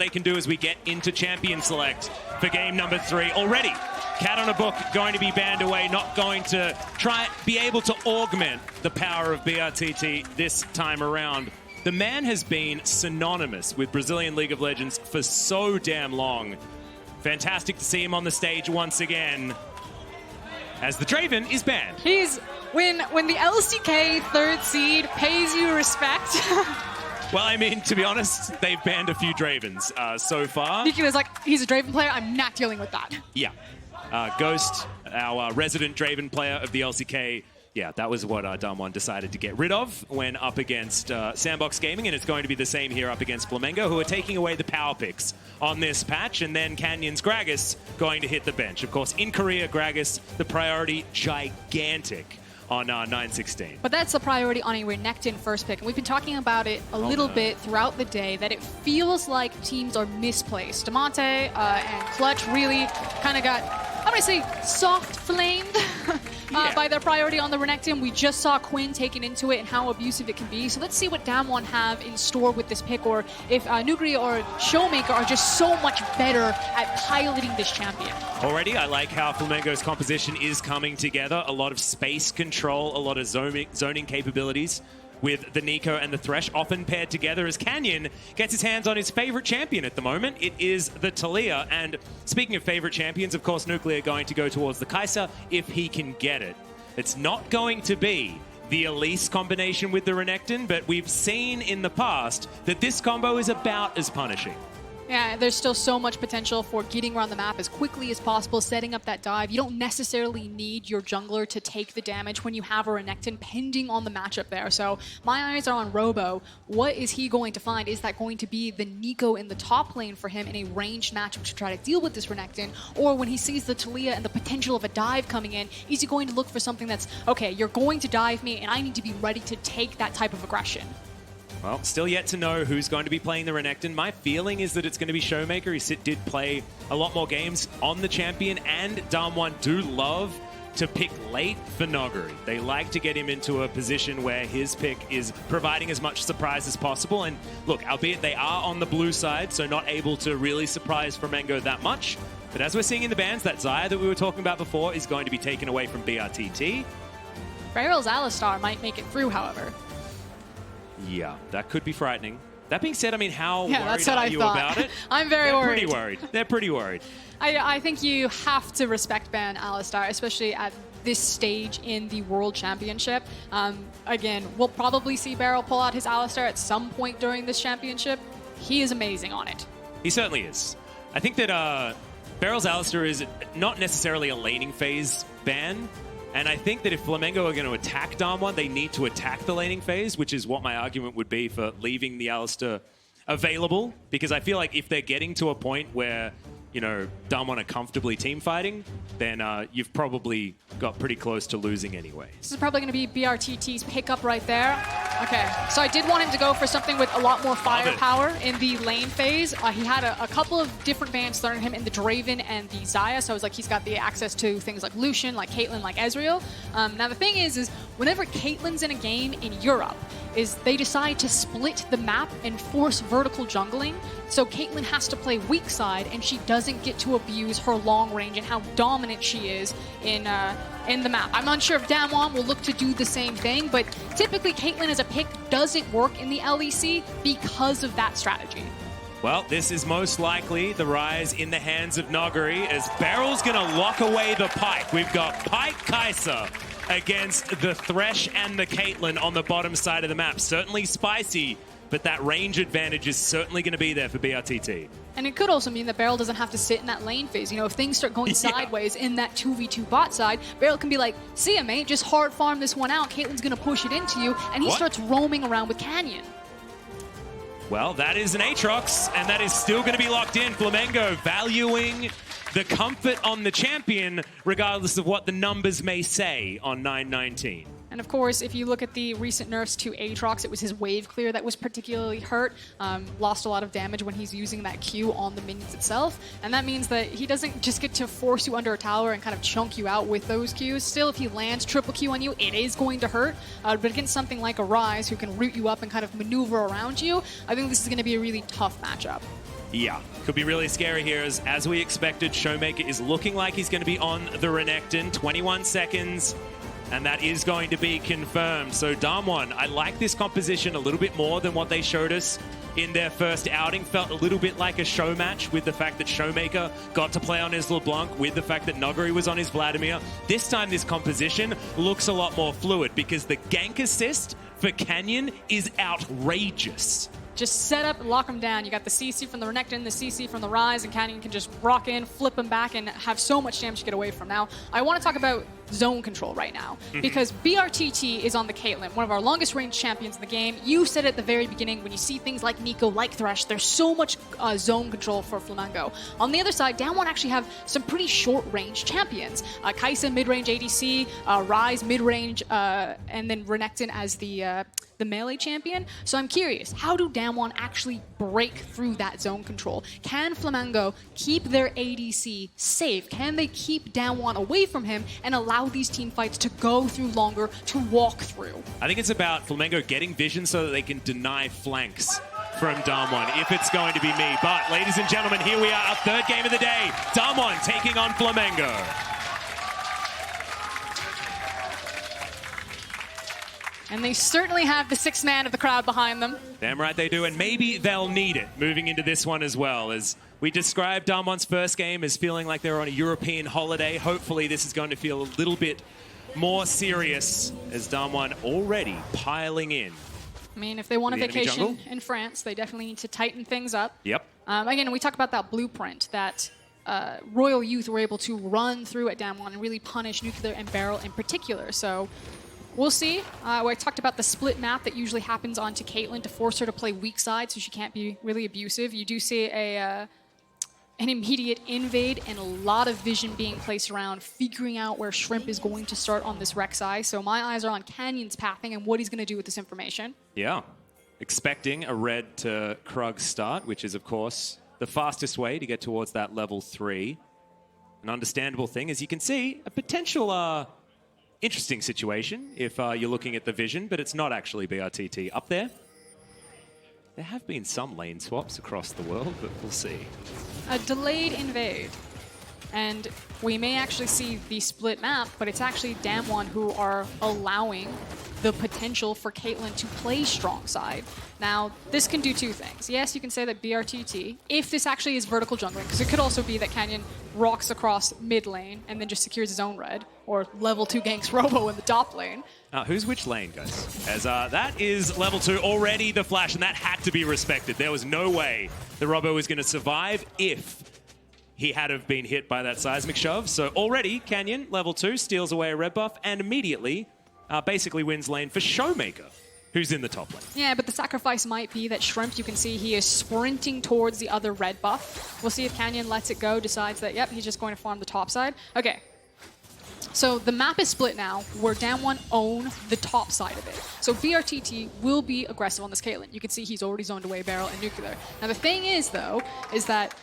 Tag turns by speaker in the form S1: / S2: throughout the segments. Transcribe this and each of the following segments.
S1: they can do as we get into Champion Select for game number 3 already. Cat on a Book going to be banned away, not going to be able to augment the power of BRTT this time around. The man has been synonymous with Brazilian League of Legends for so damn long. Fantastic to see him on the stage once again, as the Draven is banned.
S2: When the LCK 3rd seed pays you respect.
S1: Well, I mean, to be honest, they've banned a few Dravens so far.
S2: Nikki was like, he's a Draven player, I'm not dealing with that.
S1: Yeah. Ghost, our resident Draven player of the LCK, yeah, that was what DWG decided to get rid of when up against Sandbox Gaming, and it's going to be the same here up against Flamengo, who are taking away the power picks on this patch, and then Canyon's Gragas going to hit the bench. Of course, in Korea, Gragas, the priority, gigantic on 9-16.
S2: But that's the priority on a Renekton first pick, and we've been talking about it a little bit throughout the day, that it feels like teams are misplaced. Damonte and Clutch really kind of got, I'm going to say, soft flamed by their priority on the Renekton. We just saw Quinn taken into it and how abusive it can be. So let's see what DWG have in store with this pick, or if Nuguri or Showmaker are just so much better at piloting this champion.
S1: Already, I like how Flamengo's composition is coming together. A lot of space control, a lot of zoning capabilities with the Nico and the Thresh, often paired together as Canyon gets his hands on his favorite champion at the moment. It is the Taliyah. And speaking of favorite champions, of course, Nuclear going to go towards the Kai'Sa if he can get it. It's not going to be the Elise combination with the Renekton, but we've seen in the past that this combo is about as punishing.
S2: Yeah, there's still so much potential for getting around the map as quickly as possible, setting up that dive. You don't necessarily need your jungler to take the damage when you have a Renekton, pending on the matchup there. So my eyes are on Robo. What is he going to find? Is that going to be the Nico in the top lane for him in a ranged matchup to try to deal with this Renekton? Or when he sees the Taliyah and the potential of a dive coming in, is he going to look for something that's, okay, you're going to dive me and I need to be ready to take that type of aggression?
S1: Well, still yet to know who's going to be playing the Renekton. My feeling is that it's going to be Showmaker. He did play a lot more games on the champion, and DWG do love to pick late for Noguri. They like to get him into a position where his pick is providing as much surprise as possible. And look, albeit they are on the blue side, so not able to really surprise Flamengo that much. But as we're seeing in the bans, that Xayah that we were talking about before is going to be taken away from BRTT.
S2: Barrel's Alistar might make it through, however.
S1: Yeah, that could be frightening. That being said, I mean, how worried
S2: that's what
S1: are
S2: I
S1: you
S2: thought.
S1: about it?
S2: I'm very worried.
S1: Pretty worried. They're pretty worried.
S2: I think you have to respect ban Alistar, especially at this stage in the World Championship. Again, we'll probably see Barrel pull out his Alistar at some point during this championship. He is amazing on it.
S1: He certainly is. I think that Barrel's Alistar is not necessarily a laning phase ban. And I think that if Flamengo are going to attack DWG, they need to attack the laning phase, which is what my argument would be for leaving the Alistar available. Because I feel like if they're getting to a point where, you know, DWG are comfortably team fighting, then you've probably got pretty close to losing anyway.
S2: This is probably going to be BRTT's pickup right there. Okay, so I did want him to go for something with a lot more firepower in the lane phase. He had a couple of different bans thrown at him in the Draven and the Xayah, so I was like, he's got the access to things like Lucian, like Caitlyn, like Ezreal. Now the thing is whenever Caitlyn's in a game in Europe, they decide to split the map and force vertical jungling. So Caitlyn has to play weak side, and she doesn't get to abuse her long range and how dominant she is in the map. I'm unsure if DWG will look to do the same thing, but typically Caitlyn as a pick doesn't work in the LEC because of that strategy.
S1: Well, this is most likely the rise in the hands of Noguri, as Barrel's going to lock away the Pyke. We've got Pyke Kai'Sa against the Thresh and the Caitlyn on the bottom side of the map. Certainly spicy, but that range advantage is certainly going to be there for BRTT.
S2: And it could also mean that Barrel doesn't have to sit in that lane phase. You know, if things start going sideways in that 2v2 bot side, Barrel can be like, see ya, mate, just hard farm this one out. Caitlyn's going to push it into you, and he starts roaming around with Canyon.
S1: Well, that is an Aatrox, and that is still going to be locked in. Flamengo valuing the comfort on the champion, regardless of what the numbers may say on 9-19.
S2: And of course, if you look at the recent nerfs to Aatrox, it was his wave clear that was particularly hurt. Lost a lot of damage when he's using that Q on the minions itself. And that means that he doesn't just get to force you under a tower and kind of chunk you out with those Qs. Still, if he lands triple Q on you, it is going to hurt. But against something like a Ryze who can root you up and kind of maneuver around you, I think this is going to be a really tough matchup.
S1: Yeah, could be really scary here. As we expected, Showmaker is looking like he's going to be on the Renekton. 21 seconds, and that is going to be confirmed. So DAMWON, I like this composition a little bit more than what they showed us in their first outing. Felt a little bit like a show match with the fact that Showmaker got to play on his LeBlanc, with the fact that Noguri was on his Vladimir. This time, this composition looks a lot more fluid because the gank assist for Canyon is outrageous.
S2: Just set up and lock them down. You got the CC from the Renekton, the CC from the Rise, and Canyon can just rock in, flip them back, and have so much damage to get away from. Now, I want to talk about zone control right now, because BRTT is on the Caitlyn, one of our longest range champions in the game. You said at the very beginning, when you see things like Nico, like Thresh, there's so much zone control for Flamengo. On the other side, DAMWON actually have some pretty short range champions. Kai'Sa mid-range ADC, Rise mid-range, and then Renekton as the melee champion. So I'm curious, how do DAMWON actually break through that zone control? Can Flamengo keep their ADC safe? Can they keep DAMWON away from him and allow these team fights to go through longer, to walk through?
S1: I think it's about Flamengo getting vision so that they can deny flanks from DAMWON, if it's going to be me. But ladies and gentlemen, here we are, our third game of the day. DAMWON taking on Flamengo.
S2: And they certainly have the sixth man of the crowd behind them.
S1: Damn right they do, and maybe they'll need it moving into this one as well. As we described DAMWON's first game as feeling like they're on a European holiday, hopefully this is going to feel a little bit more serious as DAMWON already piling in.
S2: I mean, if they want a vacation in France, they definitely need to tighten things up.
S1: Yep.
S2: Again, we talk about that blueprint that Royal Youth were able to run through at DAMWON and really punish Nuclear and Beryl in particular. So we'll see. I talked about the split map that usually happens onto Caitlyn to force her to play weak side so she can't be really abusive. You do see an immediate invade and a lot of vision being placed around, figuring out where Shrimp is going to start on this Rek'Sai. So my eyes are on Canyon's pathing and what he's going to do with this information.
S1: Yeah. Expecting a red to Krug start, which is, of course, the fastest way to get towards that level 3. An understandable thing, as you can see, a potential interesting situation if you're looking at the vision, but it's not actually BRTT up there. There have been some lane swaps across the world, but we'll see.
S2: A delayed invade. And we may actually see the split map, but it's actually DAMWON who are allowing the potential for Caitlyn to play strong side. Now, this can do two things. Yes, you can say that BRTT, if this actually is vertical jungling, because it could also be that Canyon rocks across mid lane and then just secures his own red, or level 2 ganks Robo in the top lane.
S1: Who's which lane, guys? As that is level 2 already, the flash, and that had to be respected. There was no way the Robo was going to survive if he had have been hit by that seismic shove. So already, Canyon, level 2, steals away a red buff and immediately basically wins lane for Showmaker, who's in the top lane.
S2: Yeah, but the sacrifice might be that Shrimp, you can see he is sprinting towards the other red buff. We'll see if Canyon lets it go, decides that, yep, he's just going to farm the top side. Okay. So the map is split now, where DAMWON own the top side of it. So BRTT will be aggressive on this Caitlyn. You can see he's already zoned away Beryl and Nuclear. Now the thing is, though, is that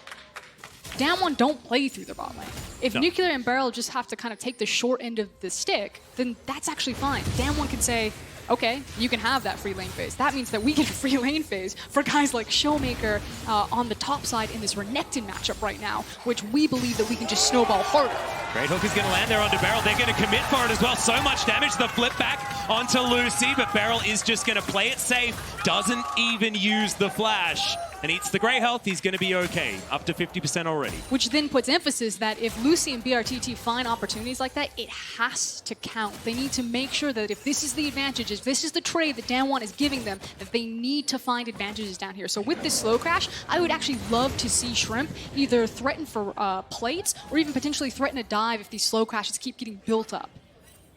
S2: DAMWON don't play through the bot lane. If Nuclear and Beryl just have to kind of take the short end of the stick, then that's actually fine. DAMWON can say, okay, you can have that free lane phase. That means that we get a free lane phase for guys like Showmaker on the top side in this Renekton matchup right now, which we believe that we can just snowball harder.
S1: Great hook is going to land there onto Beryl. They're going to commit for it as well. So much damage. The flip back onto Lucy, but Beryl is just going to play it safe. Doesn't even use the flash. And eats the grey health. He's going to be okay. Up to 50% already.
S2: Which then puts emphasis that if Lucy and BRTT find opportunities like that, it has to count. They need to make sure that if this is the advantage, if this is the trade that DAMWON is giving them, that they need to find advantages down here. So with this slow crash, I would actually love to see Shrimp either threaten for plates or even potentially threaten a dive if these slow crashes keep getting built up.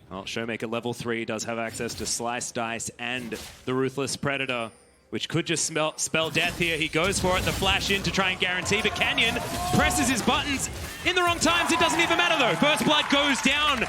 S1: Well, Showmaker level 3 does have access to Slice Dice and the Ruthless Predator, which could just spell death here. He goes for it, the flash in to try and guarantee, but Canyon presses his buttons in the wrong times. It doesn't even matter though. First blood goes down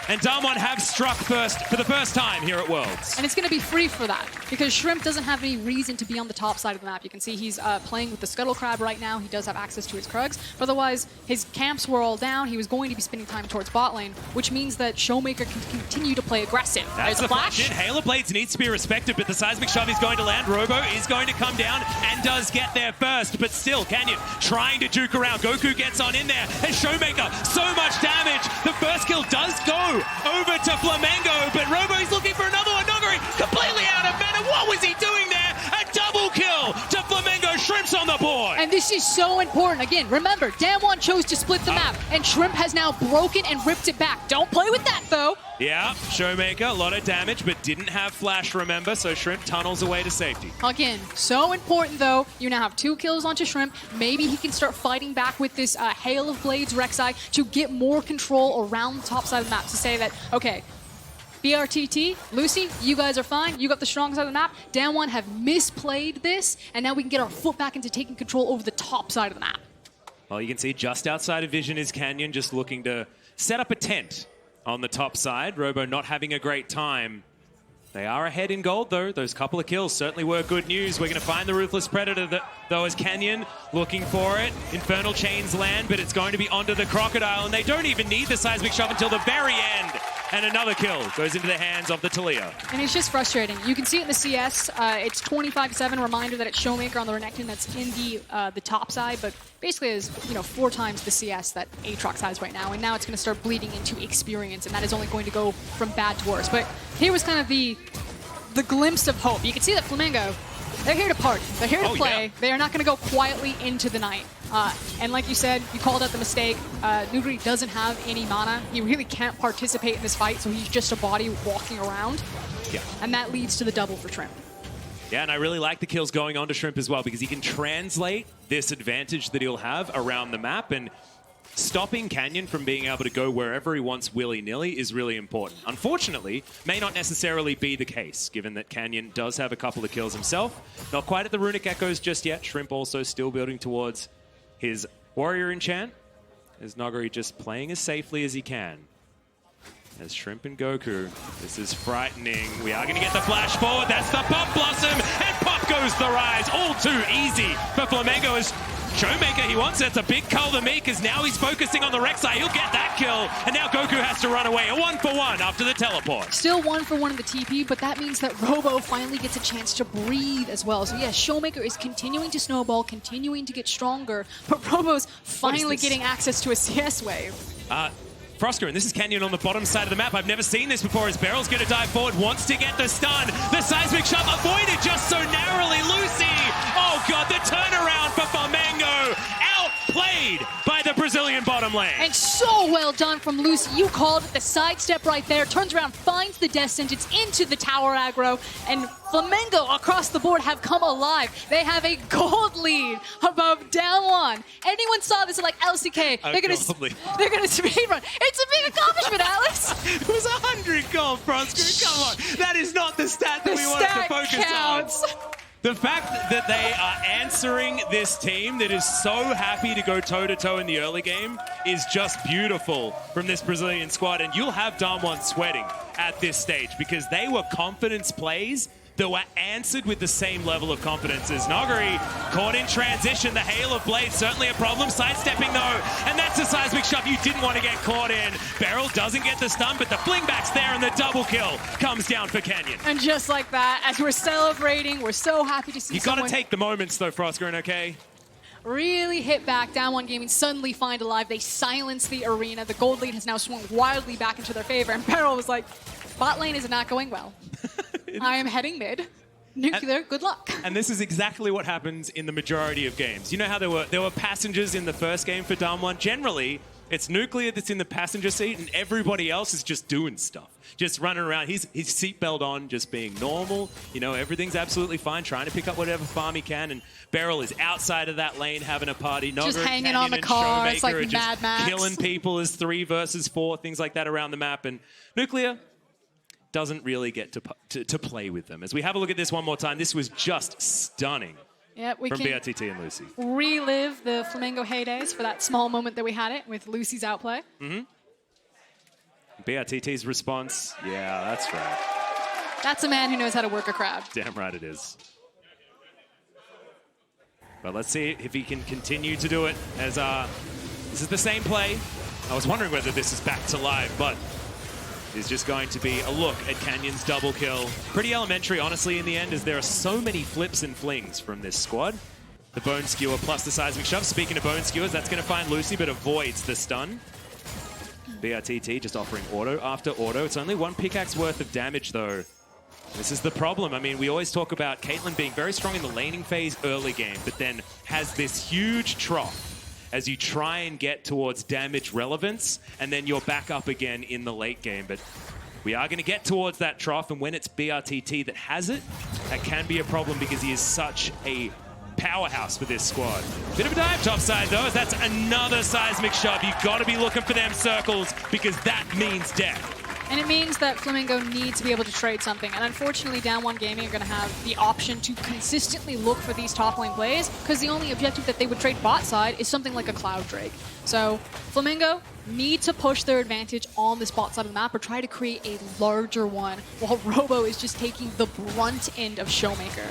S1: And DAMWON have struck first for the first time here at Worlds.
S2: And it's going to be free for that, because Shrimp doesn't have any reason to be on the top side of the map. You can see he's playing with the Scuttle Crab right now. He does have access to his Krugs. But otherwise, his camps were all down. He was going to be spending time towards bot lane, which means that Showmaker can continue to play aggressive.
S1: That's the flash in. Halo Blades needs to be respected, but the seismic shove is going to land. Robo is going to come down and does get there first, but still, Canyon trying to juke around. Goku gets on in there, and Showmaker, so much damage. The first kill does go over to Flamengo, but Robo is looking for another one. Noguri completely out of mana. What was he doing there? A double kill to Flamengo. Shrimp's on the board.
S2: And this is so important. Again, remember, DAMWON chose to split the map, and Shrimp has now broken and ripped it back. Don't play with that, though.
S1: Yeah, Showmaker, a lot of damage, but didn't have flash, remember, so Shrimp tunnels away to safety.
S2: Again, so important, though. You now have 2 kills onto Shrimp. Maybe he can start fighting back with this Hail of Blades Rek'Sai to get more control around the top side of the map, to say that, okay, BRTT, Lucy, you guys are fine. You got the strong side of the map. DAMWON have misplayed this, and now we can get our foot back into taking control over the top side of the map.
S1: Well, you can see just outside of vision is Canyon, just looking to set up a tent on the top side. Robo not having a great time. They are ahead in gold, though. Those couple of kills certainly were good news. We're going to find the Ruthless Predator, though, as Canyon looking for it. Infernal Chains land, but it's going to be onto the Crocodile, and they don't even need the seismic shove until the very end. And another kill goes into the hands of the Talia.
S2: And it's just frustrating. You can see it in the CS. It's 25-7. Reminder that it's Showmaker on the Renekton that's in the top side, but basically is 4 times the CS that Aatrox has right now. And now it's going to start bleeding into experience, and that is only going to go from bad to worse. But here was kind of the glimpse of hope. You can see that Flamengo, they're here to party. They're here to play. Yeah. They are not going to go quietly into the night. And like you said, you called out the mistake. Nuguri doesn't have any mana. He really can't participate in this fight, so he's just a body walking around. Yeah. And that leads to the double for Shrimp.
S1: Yeah, and I really like the kills going on to Shrimp as well, because he can translate this advantage that he'll have around the map, and stopping Canyon from being able to go wherever he wants willy-nilly is really important. Unfortunately, may not necessarily be the case, given that Canyon does have a couple of kills himself. Not quite at the Runic Echoes just yet. Shrimp also still building towards his Warrior Enchant, as Noguri just playing as safely as he can. As Shrimp and Goku, this is frightening. We are going to get the flash forward. That's the Pop Blossom, and pop goes the Rise. All too easy for Flamengo as Showmaker, he wants it. It's a big cull to me, because now he's focusing on the Rek'Sai. He'll get that kill, and now Goku has to run away. A 1-for-1 after the teleport.
S2: Still 1-for-1 in the TP, but that means that Robo finally gets a chance to breathe as well. So yes, Showmaker is continuing to snowball, continuing to get stronger, but Robo's finally getting access to a CS wave.
S1: Frosco, and this is Canyon on the bottom side of the map. I've never seen this before, as Beryl's going to dive forward, wants to get the stun. The seismic shove avoided just so narrowly. Lucy, oh god, the turnaround for Flamengo. Outplayed by the Brazilian bottom lane.
S2: And so well done from Lucy. You called it, the sidestep right there. Turns around, finds the death sentence into the tower aggro, and Flamengo across the board have come alive. They have a gold lead above DWG. Anyone saw this like LCK, they're gonna speedrun. It's a big accomplishment, Alex.
S1: It was 100 gold, Frosco. Come on, that is not the stat that we wanted to focus on. The fact that they are answering this team that is so happy to go toe-to-toe in the early game is just beautiful from this Brazilian squad. And you'll have DAMWON sweating at this stage, because they were confidence plays that were answered with the same level of confidence as Noguri. Caught in transition, the Hail of Blades certainly a problem. Sidestepping though, and that's a seismic shove you didn't want to get caught in. Beryl doesn't get the stun, but the fling back's there, and the double kill comes down for Canyon.
S2: And just like that, as we're celebrating, we're so happy to see
S1: someone... You gotta take the moments though, Frosgren, okay?
S2: Really hit back. DWG Gaming suddenly find alive. They silence the arena. The gold lead has now swung wildly back into their favor, and Beryl was like, bot lane is not going well. I am heading mid. Nuclear, good luck.
S1: And this is exactly what happens in the majority of games. You know how there were passengers in the first game for DAMWON? Generally, it's Nuclear that's in the passenger seat, and everybody else is just doing stuff. Just running around. He's seatbelt on, just being normal. You know, everything's absolutely fine, trying to pick up whatever farm he can. And Beryl is outside of that lane having a party.
S2: Just hanging on the car. It's like Mad Max.
S1: Killing people as 3 versus 4, things like that around the map. And Nuclear doesn't really get to play with them. As we have a look at this one more time, this was just stunning.
S2: Yeah, we
S1: from
S2: can
S1: BRTT and Lucy.
S2: Relive the Flamengo heydays for that small moment that we had it with Lucy's outplay.
S1: BRTT's response, yeah, that's right.
S2: That's a man who knows how to work a crowd.
S1: Damn right it is. But let's see if he can continue to do it as this is the same play. I was wondering whether this is back to live, but it's just going to be a look at Canyon's double kill. Pretty elementary, honestly, in the end, as there are so many flips and flings from this squad. The bone skewer plus the seismic shove. Speaking of bone skewers, that's going to find Lucy, but avoids the stun. BRTT just offering auto after auto. It's only one pickaxe worth of damage, though. This is the problem. I mean, we always talk about Caitlyn being very strong in the laning phase early game, but then has this huge trough as you try and get towards damage relevance, and then you're back up again in the late game. But we are going to get towards that trough, and when it's BRTT that has it, that can be a problem because he is such a powerhouse for this squad. Bit of a dive topside, though, as that's another seismic shove. You've got to be looking for them circles because that means death.
S2: And it means that Flamengo needs to be able to trade something. And unfortunately, DWG Gaming are going to have the option to consistently look for these top lane plays because the only objective that they would trade bot side is something like a Cloud Drake. So Flamengo need to push their advantage on this bot side of the map or try to create a larger one while Robo is just taking the brunt end of Showmaker.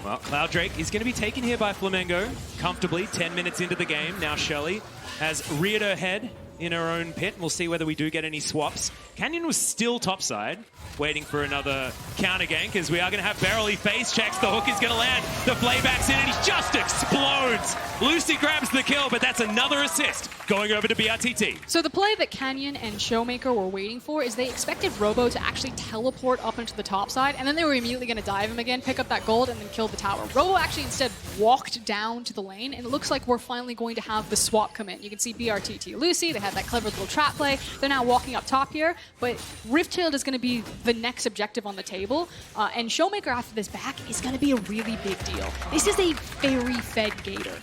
S1: Well, Cloud Drake is going to be taken here by Flamengo comfortably, 10 minutes into the game. Now Shelly has reared her head in her own pit. We'll see whether we do get any swaps. Canyon was still topside, waiting for another counter gank, as we are going to have Beryl. He face checks, the hook is going to land, the playback's in, and he just explodes. Lucy grabs the kill, but that's another assist going over to BRTT.
S2: So the play that Canyon and Showmaker were waiting for is they expected Robo to actually teleport up into the top side, and then they were immediately going to dive him again, pick up that gold, and then kill the tower. Robo actually instead walked down to the lane, and it looks like we're finally going to have the swap come in. You can see BRTT Lucy, they had that clever little trap play. They're now walking up top here, but Rift Shield is going to be the next objective on the table, and Showmaker after this back is going to be a really big deal. This is a very fed Gator.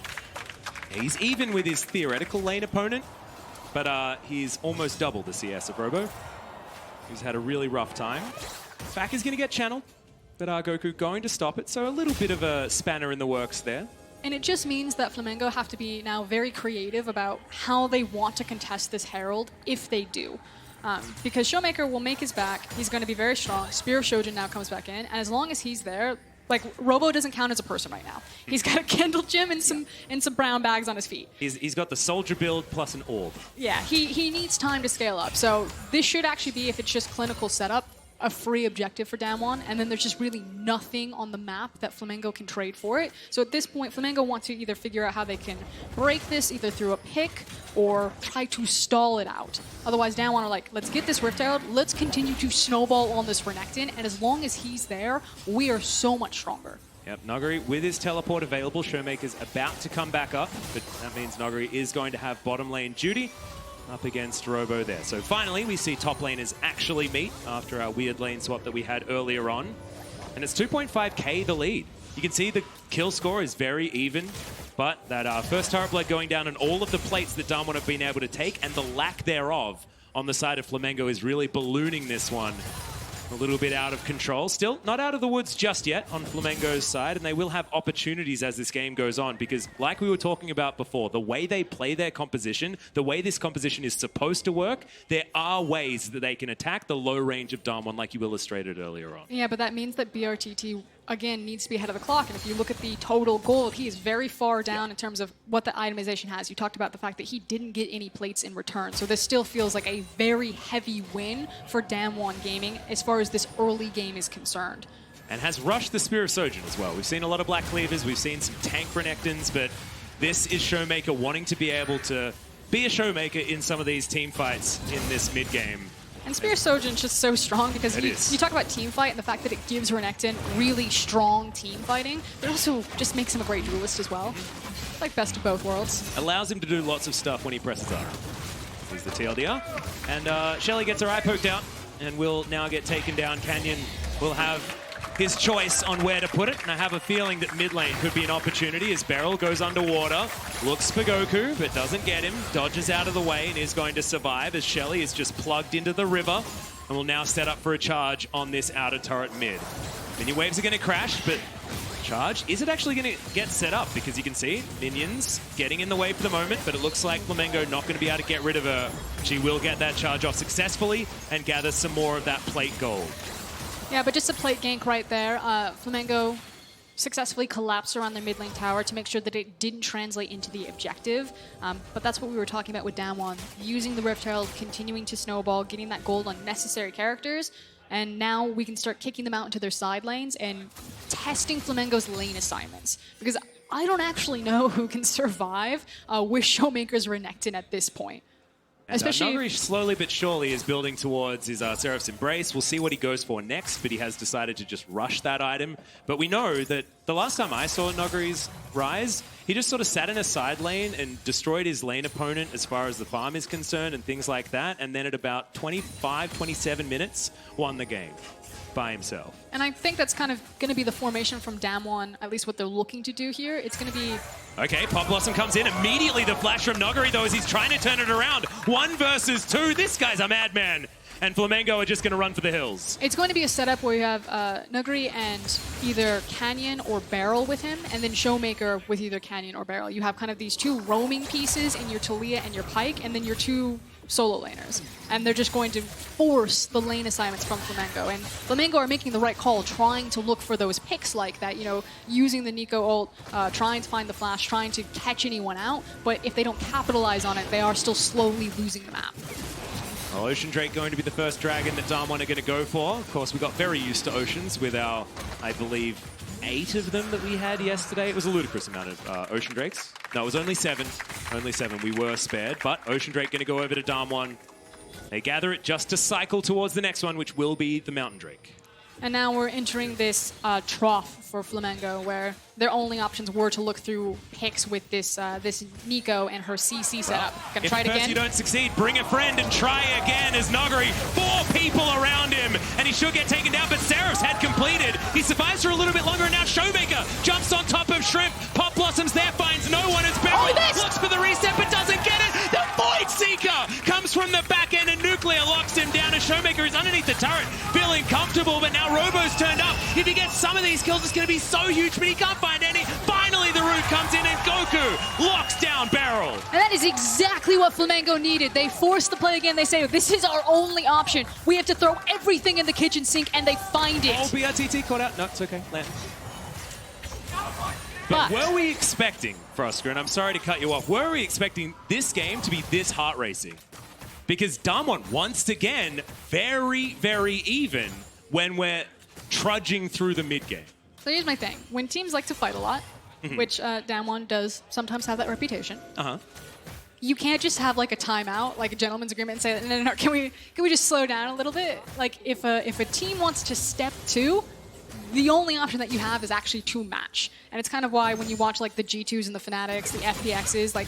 S1: He's even with his theoretical lane opponent, but he's almost double the CS of Robo. He's had a really rough time. Back is going to get channeled, but Goku going to stop it, so a little bit of a spanner in the works there.
S2: And it just means that Flamengo have to be now very creative about how they want to contest this Herald, if they do. Because Showmaker will make his back, he's going to be very strong. Spear of Shojin now comes back in, and as long as he's there, like, Robo doesn't count as a person right now. He's got a Kindle Gem and some brown bags on his feet.
S1: He's got the soldier build plus an orb.
S2: Yeah, he needs time to scale up. So this should actually be, if it's just clinical setup, a free objective for DAMWON, and then there's just really nothing on the map that Flamengo can trade for it. So at this point, Flamengo wants to either figure out how they can break this either through a pick or try to stall it out. Otherwise, DAMWON are like, let's get this Rift out, let's continue to snowball on this Renekton, and as long as he's there, we are so much stronger.
S1: Yep, Noguri with his teleport available. Showmaker's about to come back up, but that means Noguri is going to have bottom lane duty up against Robo there. So finally, we see top laners actually meet after our weird lane swap that we had earlier on. And it's 2.5k the lead. You can see the kill score is very even, but that first turret blood going down and all of the plates that DAMWON have been able to take and the lack thereof on the side of Flamengo is really ballooning this one. A little bit out of control. Still not out of the woods just yet on Flamengo's side, and they will have opportunities as this game goes on because, like we were talking about before, the way they play their composition, the way this composition is supposed to work, there are ways that they can attack the low range of DAMWON like you illustrated earlier on.
S2: Yeah, but that means that BRTT, again, needs to be ahead of the clock. And if you look at the total gold, he is very far down in terms of what the itemization has. You talked about the fact that he didn't get any plates in return. So this still feels like a very heavy win for DWG Gaming as far as this early game is concerned.
S1: And has rushed the Spear of Sojourn as well. We've seen a lot of Black Cleavers, we've seen some tank Renektons, but this is Showmaker wanting to be able to be a Showmaker in some of these team fights in this mid game.
S2: And Spear Sojourn's just so strong because you talk about team fight and the fact that it gives Renekton really strong team fighting, but also just makes him a great duelist as well. Like best of both worlds.
S1: Allows him to do lots of stuff when he presses R. Here's the TLDR. And Shelly gets her eye poked out and will now get taken down. Canyon will have his choice on where to put it, and I have a feeling that mid lane could be an opportunity as Beryl goes underwater, looks for Goku, but doesn't get him, dodges out of the way and is going to survive as Shelly is just plugged into the river and will now set up for a charge on this outer turret mid. Minion waves are going to crash, but charge. Is it actually going to get set up? Because you can see minions getting in the way for the moment, but it looks like Flamengo not going to be able to get rid of her. She will get that charge off successfully and gather some more of that plate gold.
S2: Yeah, but just a plate gank right there. Flamengo successfully collapsed around their mid lane tower to make sure that it didn't translate into the objective. But that's what we were talking about with DAMWON. Using the Rift Herald, continuing to snowball, getting that gold on necessary characters. And now we can start kicking them out into their side lanes and testing Flamengo's lane assignments. Because I don't actually know who can survive with Showmaker's Renekton at this point. Especially
S1: Nuguri slowly but surely is building towards his Seraph's Embrace. We'll see what he goes for next, but he has decided to just rush that item. But we know that the last time I saw Nuguri's Rise, he just sort of sat in a side lane and destroyed his lane opponent as far as the farm is concerned and things like that. And then at about 25, 27 minutes, won the game by himself.
S2: And I think that's kind of going to be the formation from DAMWON, at least what they're looking to do here. It's going to be...
S1: Okay, Pop Blossom comes in. Immediately the flash from Nuguri, though, as he's trying to turn it around. 1 versus 2. This guy's a madman. And Flamengo are just going to run for the hills.
S2: It's going to be a setup where you have Nuguri and either Canyon or Barrel with him, and then Showmaker with either Canyon or Barrel. You have kind of these 2 roaming pieces in your Taliyah and your Pyke, and then your 2 solo laners. And they're just going to force the lane assignments from Flamengo. And Flamengo are making the right call, trying to look for those picks like that, you know, using the Nico ult, trying to find the flash, trying to catch anyone out. But if they don't capitalize on it, they are still slowly losing the map.
S1: Well, Ocean Drake going to be the first dragon that DAMWON are going to go for. Of course, we got very used to Oceans with our, I believe, 8 of them that we had yesterday. It was a ludicrous amount of Ocean Drakes. No, it was only 7. Only 7. We were spared, but Ocean Drake going to go over to DAMWON. They gather it just to cycle towards the next one, which will be the Mountain Drake.
S2: And now we're entering this trough for Flamengo, where their only options were to look through picks with this this Nico and her CC setup. Gonna try it again.
S1: If you don't succeed, bring a friend and try again as Nuguri. 4 people around him, and he should get taken down, but Seraph's had completed. He survives for a little bit longer, and now Showmaker jumps on top of Shrimp. Pop Blossoms there, finds no one as Barrel looks for the reset, but doesn't get it. The Void Seeker comes from the back end, and Nuclear locks him down, and Showmaker is underneath the turret, feeling comfortable, but now Robo's turned up. If he gets some of these kills, it's going to be so huge, but he can't find any. Finally, the root comes in, and Goku locks down Barrel.
S2: And that is exactly what Flamengo needed. They forced the play again. They say, this is our only option. We have to throw everything in the kitchen sink, and they find it.
S1: Oh, BRTT caught out. No, it's okay. Land. But were we expecting, Frosker, and I'm sorry to cut you off, were we expecting this game to be this heart-racing? Because DAMWON, once again, very, very even when we're trudging through the mid-game.
S2: So here's my thing. When teams like to fight a lot, which DAMWON does sometimes have that reputation, you can't just have like a timeout, like a gentleman's agreement, and say, no, can we just slow down a little bit? Like if a team wants to step 2, the only option that you have is actually to match. And it's kind of why when you watch like the G2s and the Fnatics, the FPXs, like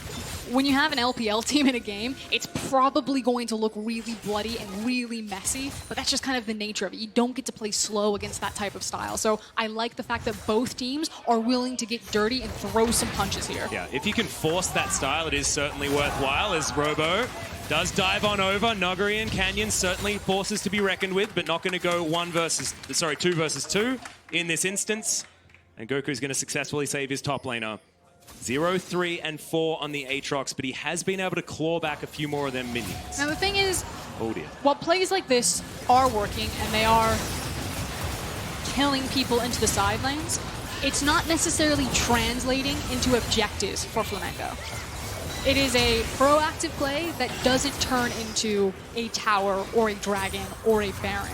S2: when you have an LPL team in a game, it's probably going to look really bloody and really messy, but that's just kind of the nature of it. You don't get to play slow against that type of style. So I like the fact that both teams are willing to get dirty and throw some punches here.
S1: Yeah, if you can force that style, it is certainly worthwhile, as Robo does dive on over. Nuguri and Canyon certainly forces to be reckoned with, but not going to go 2 versus 2 in this instance. And Goku's going to successfully save his top laner. 0, 3, and 4 on the Aatrox, but he has been able to claw back a few more of them minions.
S2: Now the thing is,
S1: oh dear,
S2: while plays like this are working and they are killing people into the side lanes, it's not necessarily translating into objectives for Flamengo. It is a proactive play that doesn't turn into a tower or a dragon or a baron.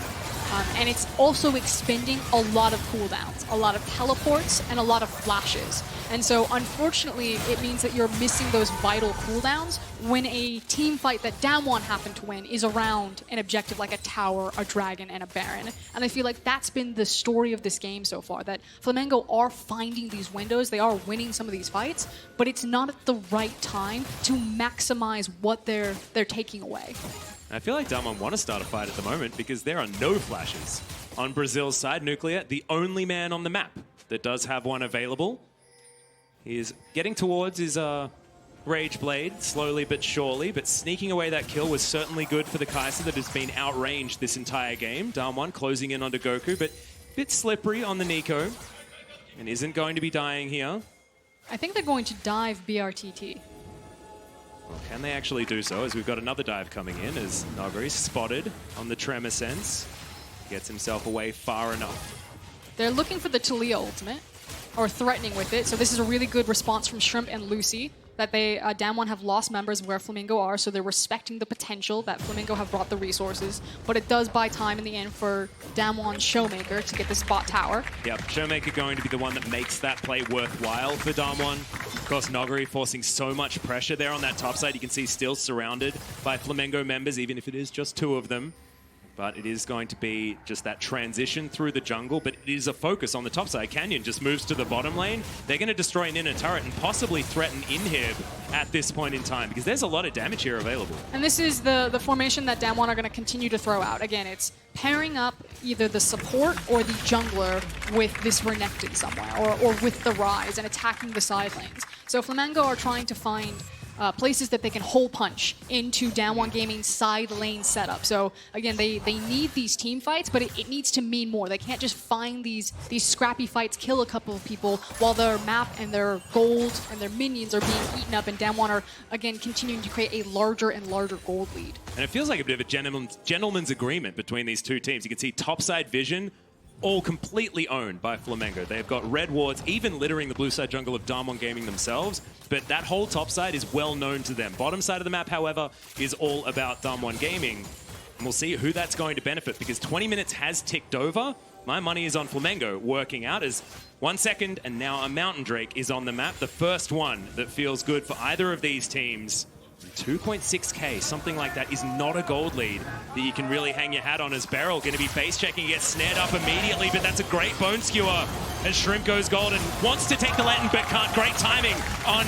S2: And it's also expending a lot of cooldowns, a lot of teleports, and a lot of flashes. And so, unfortunately, it means that you're missing those vital cooldowns when a team fight that DAMWON happened to win is around an objective like a tower, a dragon, and a baron. And I feel like that's been the story of this game so far, that Flamengo are finding these windows, they are winning some of these fights, but it's not at the right time to maximize what they're taking away.
S1: I feel like DAMWON want to start a fight at the moment because there are no flashes. On Brazil's side, Nuclear, the only man on the map that does have one available. He is getting towards his Rage Blade, slowly but surely, but sneaking away that kill was certainly good for the Kai'Sa that has been outranged this entire game. DAMWON closing in onto Goku, but a bit slippery on the Nico. and isn't going to be dying here.
S2: I think they're going to dive BRTT.
S1: Well, can they actually do so, as we've got another dive coming in, as Nogari spotted on the Tremor Sense. Gets himself away far enough.
S2: They're looking for the Talia ultimate, or threatening with it, so this is a really good response from Shrimp and Lucy, that they, DAMWON have lost members where Flamengo are, so they're respecting the potential that Flamengo have brought the resources, but it does buy time in the end for DAMWON's Showmaker to get this bot tower.
S1: Yep, Showmaker going to be the one that makes that play worthwhile for DAMWON. Of course, Nogari forcing so much pressure there on that top side. You can see still surrounded by Flamengo members, even if it is just 2 of them. But it is going to be just that transition through the jungle, but it is a focus on the top side. Canyon just moves to the bottom lane. They're going to destroy an inner turret and possibly threaten inhib at this point in time, because there's a lot of damage here available.
S2: And this is the formation that DAMWON are going to continue to throw out. Again, it's pairing up either the support or the jungler with this Renekton somewhere, or with the Rise and attacking the side lanes. So Flamengo are trying to find places that they can hole punch into DWG Gaming's side lane setup. So again, they need these team fights, but it needs to mean more. They can't just find these scrappy fights, kill a couple of people, while their map and their gold and their minions are being eaten up, and DWG are, again, continuing to create a larger and larger gold lead.
S1: And it feels like a bit of a gentleman's agreement between these two teams. You can see topside vision all completely owned by Flamengo. They've got red wards, even littering the blue side jungle of DWG Gaming themselves, but that whole top side is well known to them. Bottom side of the map, however, is all about DWG Gaming. And we'll see who that's going to benefit, because 20 minutes has ticked over. My money is on Flamengo working out as 1 second, and now a Mountain Drake is on the map. The first one that feels good for either of these teams. 2.6k, something like that, is not a gold lead that you can really hang your hat on, as Beryl going to be base checking, gets snared up immediately, but that's a great bone skewer as Shrimp goes gold and wants to take the Latin, but can't. Great timing on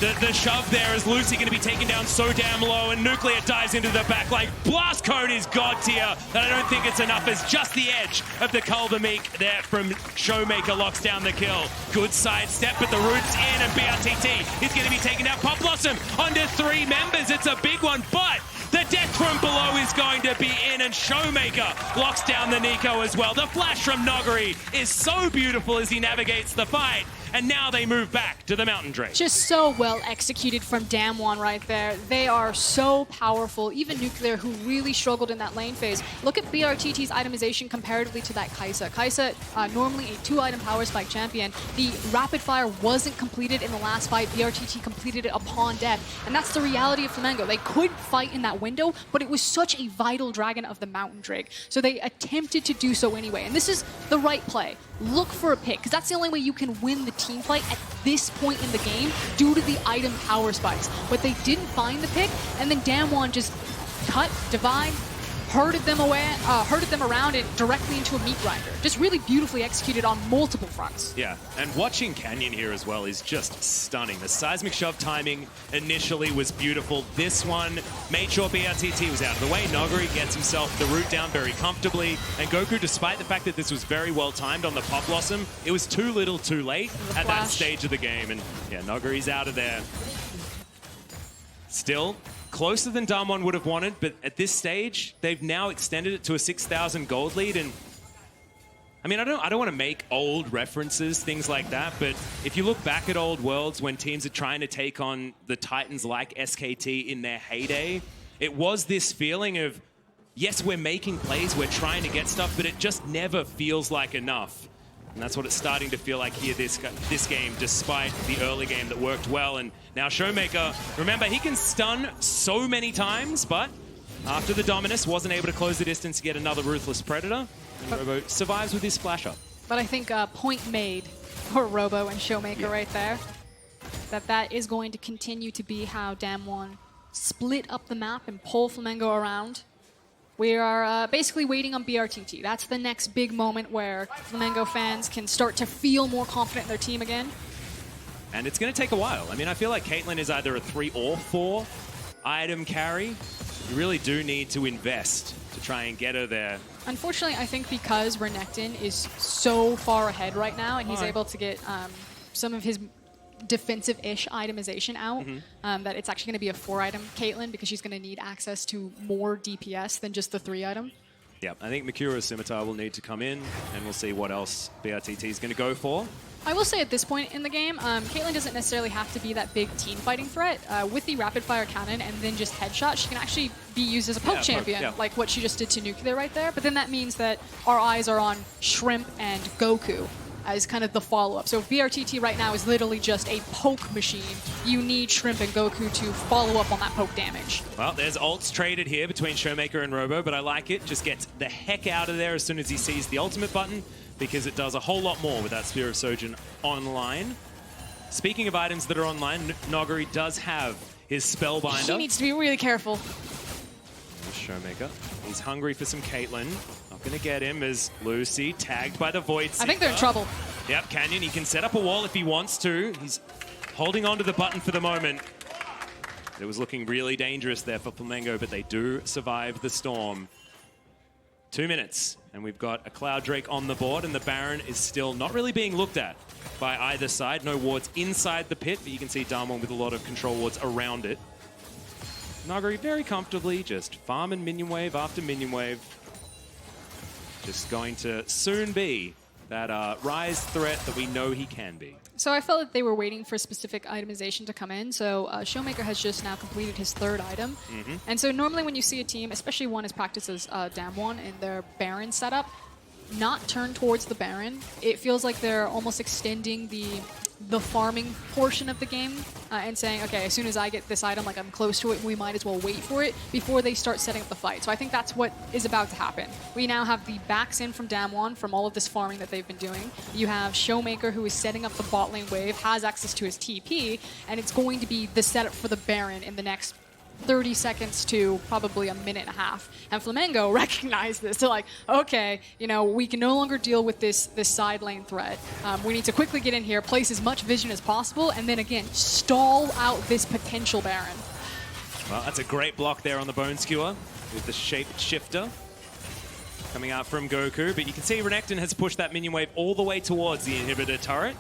S1: the shove there, as Lucy going to be taken down so damn low, and Nuclear dives into the back like blast code is god tier, that I don't think it's enough, as just the edge of the Culvermeek there from Showmaker locks down the kill. Good side step, but the root's in, and BRTT is going to be taken down. Pop Blossom under 3 members, it's a big one, but the death from below is going to be in, and Showmaker locks down the Nico as well. The flash from Nogari is so beautiful as he navigates the fight. And now they move back to the Mountain Drake.
S2: Just so well executed from DAMWON right there. They are so powerful. Even Nuclear, who really struggled in that lane phase. Look at BRTT's itemization comparatively to that Kai'Sa. Kai'Sa, normally a 2-item power spike champion. The rapid fire wasn't completed in the last fight. BRTT completed it upon death. And that's the reality of Flamengo. They could fight in that window, but it was such a vital dragon of the Mountain Drake. So they attempted to do so anyway. And this is the right play. Look for a pick, because that's the only way you can win the team fight at this point in the game due to the item power spikes. But they didn't find the pick, and then DAMWON just cut, divide, herded them around and directly into a meat grinder. Just really beautifully executed on multiple fronts.
S1: Yeah, and watching Canyon here as well is just stunning. The seismic shove timing initially was beautiful. This one made sure BRTT was out of the way. Nogari gets himself the root down very comfortably, and Goku, despite the fact that this was very well timed on the Pop Blossom, it was too little too late at that stage of the game, and yeah, Nogari's out of there. Still closer than DAMWON would have wanted, but at this stage, they've now extended it to a 6,000 gold lead. And I mean, I don't want to make old references, things like that, but if you look back at old worlds when teams are trying to take on the Titans like SKT in their heyday, it was this feeling of, yes, we're making plays, we're trying to get stuff, but it just never feels like enough. And that's what it's starting to feel like here this game, despite the early game that worked well. And now Showmaker, remember, he can stun so many times, but after the Dominus, wasn't able to close the distance to get another Ruthless Predator. And Robo survives with his splash up.
S2: But I think point made for Robo and Showmaker right there. That is going to continue to be how DAMWON split up the map and pull Flamengo around. We are basically waiting on BRTT. That's the next big moment where Flamengo fans can start to feel more confident in their team again.
S1: And it's going to take a while. I mean, I feel like Caitlyn is either a 3 or 4 item carry. You really do need to invest to try and get her there.
S2: Unfortunately, I think because Renekton is so far ahead right now, and he's able to get some of his defensive-ish itemization out, that it's actually going to be a 4-item Caitlyn, because she's going to need access to more DPS than just the 3-item.
S1: Yeah, I think Mikura's Scimitar will need to come in, and we'll see what else BRTT is going to go for.
S2: I will say at this point in the game, Caitlyn doesn't necessarily have to be that big team fighting threat. With the rapid fire cannon and then just headshot, she can actually be used as a poke champion, like what she just did to Nuclear right there. But then that means that our eyes are on Shrimp and Goku as kind of the follow-up. So if BRTT right now is literally just a poke machine, you need Shrimp and Goku to follow up on that poke damage.
S1: Well, there's ults traded here between Showmaker and Robo, but I like it. Just gets the heck out of there as soon as he sees the ultimate button, because it does a whole lot more with that Sphere of Sojin online. Speaking of items that are online, Noguri does have his Spellbinder.
S2: He needs to be really careful.
S1: Showmaker. He's hungry for some Caitlyn. Not going to get him as Lucy tagged by the Void Seeker.
S2: I think they're in trouble.
S1: Yep, Canyon, he can set up a wall if he wants to. He's holding on to the button for the moment. It was looking really dangerous there for Flamengo, but they do survive the storm. 2 minutes, and we've got a Cloud Drake on the board, and the Baron is still not really being looked at by either side. No wards inside the pit, but you can see DAMWON with a lot of control wards around it. Noguri very comfortably just farming minion wave after minion wave. Just going to soon be that Rise threat that we know he can be.
S2: So I felt that they were waiting for specific itemization to come in. So Showmaker has just now completed his 3rd item. And so normally when you see a team, especially one as practiced as DAMWON in their Baron setup, not turn towards the Baron, it feels like they're almost extending the farming portion of the game and saying, okay, as soon as I get this item, like I'm close to it, we might as well wait for it before they start setting up the fight. So I think that's what is about to happen. We now have the backs in from DAMWON from all of this farming that they've been doing. You have Showmaker, who is setting up the bot lane wave, has access to his TP, and it's going to be the setup for the Baron in the next 30 seconds to probably a minute and a half. And Flamengo recognized this. They're like, okay, you know, we can no longer deal with this side lane threat. We need to quickly get in here, place as much vision as possible, and then again, stall out this potential Baron.
S1: Well, that's a great block there on the Bone Skewer with the Shape Shifter coming out from Goku. But you can see Renekton has pushed that minion wave all the way towards the inhibitor turret.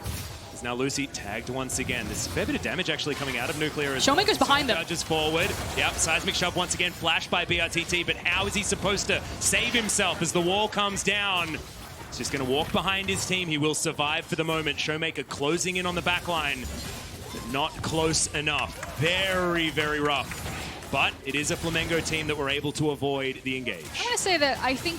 S1: Now Lucy tagged once again. There's a fair bit of damage actually coming out of Nuclear as
S2: Showmaker's behind them.
S1: Judges forward. Yep, Seismic Shove once again, flashed by BRTT, but how is he supposed to save himself as the wall comes down? He's just going to walk behind his team. He will survive for the moment. Showmaker closing in on the back line, but not close enough. Very, very rough. But it is a Flamengo team that were able to avoid the engage.
S2: I'm going to say that I think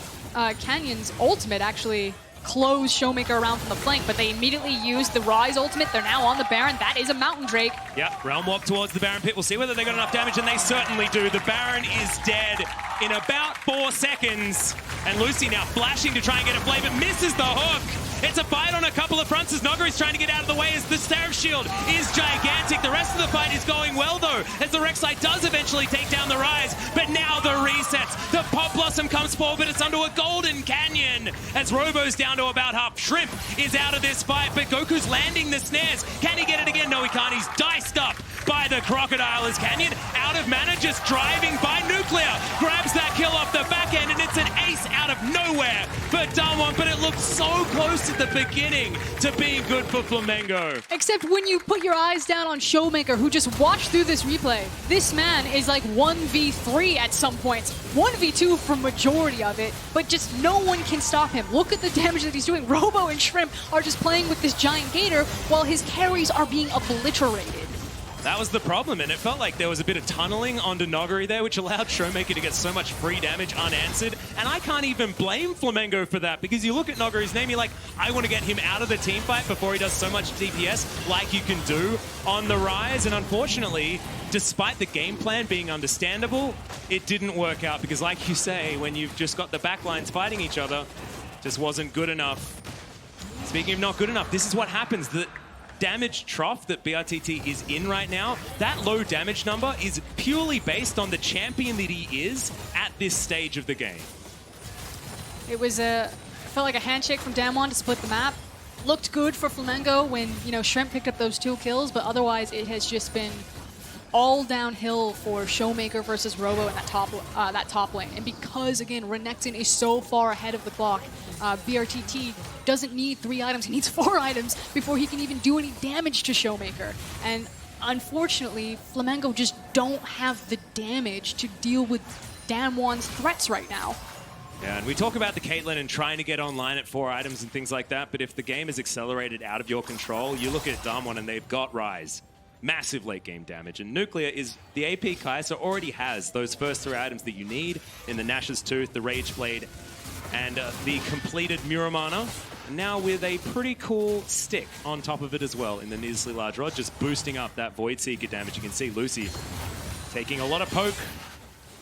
S2: Canyon's ultimate actually close Showmaker around from the flank, but they immediately used the Rise ultimate. They're now on the Baron. That is a Mountain Drake.
S1: Yep, Realm Walk towards the Baron pit. We'll see whether they got enough damage, and they certainly do. The Baron is dead in about 4 seconds. And Lucy now flashing to try and get a play, but misses the hook. It's a fight on a couple of fronts as Noguri's trying to get out of the way as the Seraph Shield is gigantic. The rest of the fight is going well, though, as the Rek'Sai does eventually take down the Rise. But now the resets. The Pop Blossom comes forward, but it's under a Golden Canyon as Robo's down to about half. Shrimp is out of this fight, but Goku's landing the snares. Can he get it again? No, he can't. He's diced up by the Crocodile as Canyon, out of mana, just driving by Nuclear. Grabs that kill off the back end, and it's an ace out of nowhere for DWG, but it looked so close at the beginning to being good for Flamengo.
S2: Except when you put your eyes down on Showmaker, who just watched through this replay, this man is like 1v3 at some points, 1v2 for majority of it, but just no one can stop him. Look at the damage that he's doing. Robo and Shrimp are just playing with this giant gator while his carries are being obliterated.
S1: That was the problem, and it felt like there was a bit of tunneling onto Noguri there, which allowed Showmaker to get so much free damage unanswered. And I can't even blame Flamengo for that, because you look at Noguri's name, you're like, I want to get him out of the team fight before he does so much DPS like you can do on the Rise. And unfortunately, despite the game plan being understandable, it didn't work out, because like you say, when you've just got the backlines fighting each other, just wasn't good enough. Speaking of not good enough, this is what happens. The damage trough that BRTT is in right now, that low damage number is purely based on the champion that he is at this stage of the game.
S2: It was felt like a handshake from DWG to split the map. Looked good for Flamengo when, you know, Shrimp picked up those 2 kills, but otherwise it has just been all downhill for Showmaker versus Robo in that top lane. And because, again, Renekton is so far ahead of the clock, BRTT doesn't need 3 items, he needs 4 items before he can even do any damage to Showmaker. And unfortunately, Flamengo just don't have the damage to deal with DWG's threats right now.
S1: Yeah, and we talk about the Caitlyn and trying to get online at 4 items and things like that, but if the game is accelerated out of your control, you look at DWG and they've got Rise. Massive late game damage, and Nuclear is the AP Kai'Sa already has those first 3 items that you need in the Nash's Tooth, the Rage Blade, and the completed Muramana. Now with a pretty cool stick on top of it as well in the needlessly large rod, just boosting up that Void Seeker damage. You can see Lucy taking a lot of poke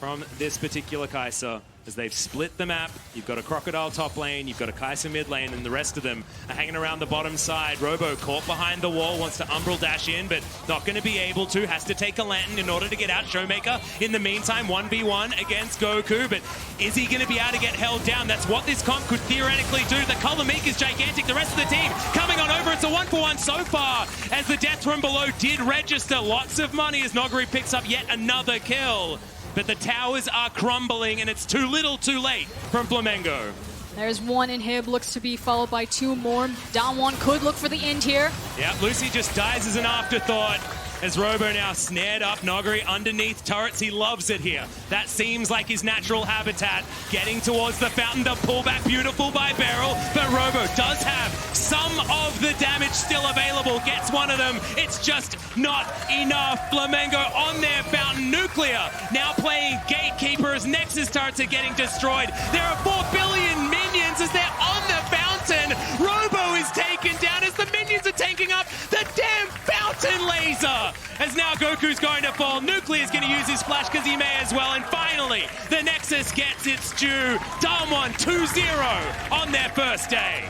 S1: from this particular Kai'Sa as they've split the map. You've got a Crocodile top lane, you've got a Kai'Sa mid lane, and the rest of them are hanging around the bottom side. Robo caught behind the wall, wants to Umbral dash in, but not going to be able to. Has to take a Lantern in order to get out Showmaker. In the meantime, 1v1 against Goku, but is he going to be able to get held down? That's what this comp could theoretically do. The Color Meek is gigantic. The rest of the team coming on over. It's a 1-for-1 so far, as the death from below did register lots of money as Noguri picks up yet another kill. But the towers are crumbling, and it's too little too late from Flamengo.
S2: There's 1 inhib, looks to be followed by 2 more. DWG could look for the end here.
S1: Yeah, Lucy just dies as an afterthought. As Robo now snared up Noguri underneath turrets. He loves it here. That seems like his natural habitat. Getting towards the fountain, the pullback beautiful by Beryl, but Robo does have some of the damage still available. Gets one of them. It's just not enough. Flamengo on their fountain. Nuclear now playing gatekeeper as Nexus turrets are getting destroyed. There are 4 billion minions as they're on the fountain. Robo is taken down as the minions are taking up the damn fountain laser. As now Goku's going to fall. Nuclear's going to use his flash because he may as well. And finally, the Nexus gets its due. DWG 2-0 on their first day.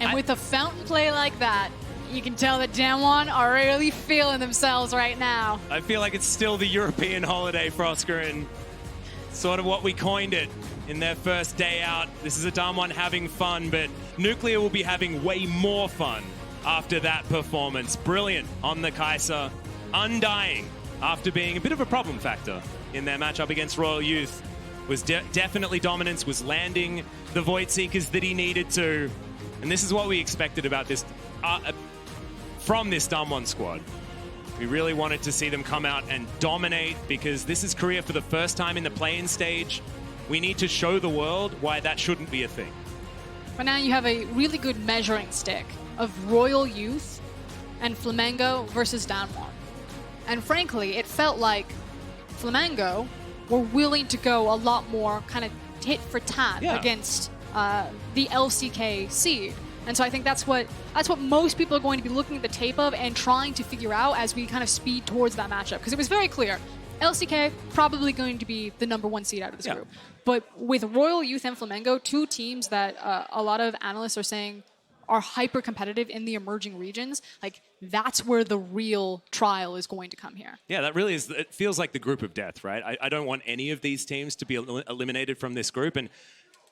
S2: And with a fountain play like that, you can tell that DAMWON are really feeling themselves right now.
S1: I feel like it's still the European holiday, Frosker, and sort of what we coined it in their first day out. This is a DWG having fun, but Nuclear will be having way more fun after that performance. Brilliant on the Kai'Sa, undying after being a bit of a problem factor in their matchup against Royal Youth. Was definitely dominance, was landing the Void Seekers that he needed to. And this is what we expected about this, from this DWG squad. We really wanted to see them come out and dominate because this is Korea for the first time in the play-in stage. We need to show the world why that shouldn't be a thing.
S2: But now you have a really good measuring stick of Royal Youth and Flamengo versus DAMWON. And frankly, it felt like Flamengo were willing to go a lot more kind of tit for tat against the LCK seed. And so I think that's what most people are going to be looking at the tape of and trying to figure out as we kind of speed towards that matchup. Because it was very clear, LCK probably going to be the #1 seed out of this group. But with Royal Youth and Flamengo, 2 teams that a lot of analysts are saying are hyper competitive in the emerging regions, like that's where the real trial is going to come here.
S1: Yeah, that really is, it feels like the group of death, right? I don't want any of these teams to be eliminated from this group. And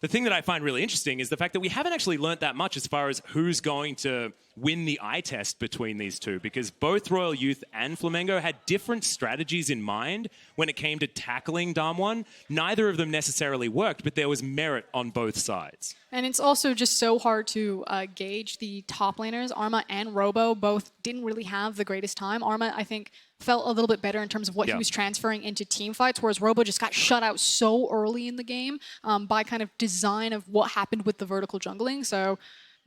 S1: the thing that I find really interesting is the fact that we haven't actually learnt that much as far as who's going to win the eye test between these two, because both Royal Youth and Flamengo had different strategies in mind when it came to tackling DWG. Neither of them necessarily worked, but there was merit on both sides.
S2: And it's also just so hard to gauge the top laners. Arma and Robo both didn't really have the greatest time. Arma, I think, felt a little bit better in terms of what he was transferring into team fights, whereas Robo just got shut out so early in the game by kind of design of what happened with the vertical jungling. So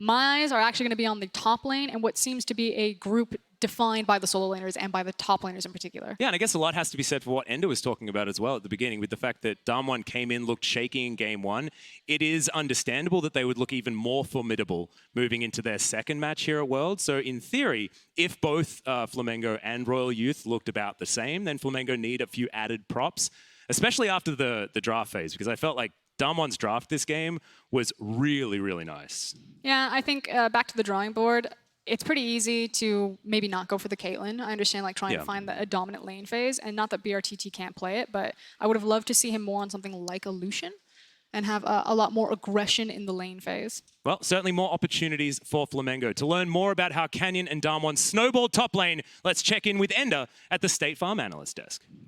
S2: my eyes are actually going to be on the top lane and what seems to be a group defined by the solo laners and by the top laners in particular.
S1: Yeah, and I guess a lot has to be said for what Ender was talking about as well at the beginning, with the fact that DWG came in, looked shaky in game 1. It is understandable that they would look even more formidable moving into their second match here at Worlds. So in theory, if both Flamengo and Royal Youth looked about the same, then Flamengo need a few added props, especially after the draft phase, because I felt like DWG's draft this game was really, really nice.
S2: Yeah, I think back to the drawing board, it's pretty easy to maybe not go for the Caitlyn. I understand like trying to find a dominant lane phase, and not that BRTT can't play it, but I would have loved to see him more on something like a Lucian and have a lot more aggression in the lane phase.
S1: Well, certainly more opportunities for Flamengo. To learn more about how Canyon and DWG snowballed top lane, let's check in with Ender at the State Farm Analyst Desk.